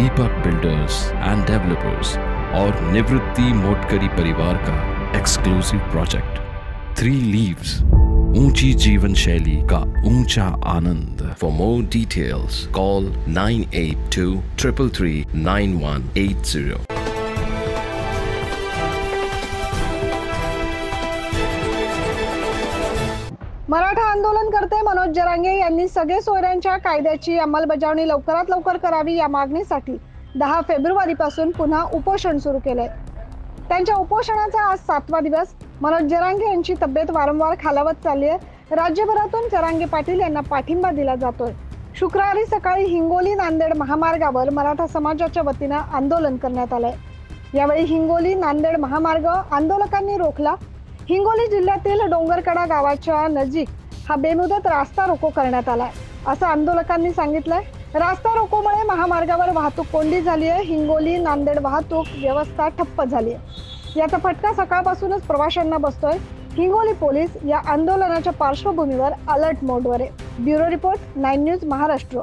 Deepak builders end developers और निवृत्ति मोटकरी परिवार का एक्सक्लूसिव प्रोजेक्ट 3 लीव्स, ऊंची जीवन शैली का ऊंचा आनंद। For more details call 9823339180। Maratha आंदोलनकर्ते मनोज जरांगे यांनी सगळे सोयऱ्यांच्या कायद्याची अंमलबजावणी लवकरात लवकर करावी या मागणीसाठी 10 फेब्रुवारीपासून पुन्हा उपोषण सुरू केले। त्यांच्या उपोषणाचा आज 7वा दिवस। मनोज जरांगे यांची तब्येत वारंवार खालावत चालली आहे। राज्यभरातून जरांगे पाटील यांना पाठिंबा दिला जातोय। शुक्रवारी सकाळी हिंगोली नांदेड महामार्गावर मराठा समाजाच्या वतीने आंदोलन करण्यात आले। यावेळी हिंगोली नांदेड महामार्ग आंदोलकांनी रोखला। हिंगोली जिल्ह्यातील डोंगरकडा गावाच्या नजीक हा बेमुदत रास्ता रोको करण्यात आलाय असं आंदोलकांनी सांगितलंय। रास्ता रोकोमुळे महामार्गावर वाहतूक कोंडी झाली आहे। हिंगोली नांदेड वाहतूक व्यवस्था ठप्प झाली आहे। याचा फटका सकाळपासूनच प्रवाशांना बसतोय। हिंगोली पोलीस या आंदोलनाच्या पार्श्वभूमीवर अलर्ट मोडवर आहे। Bureau report 9 news Maharashtra.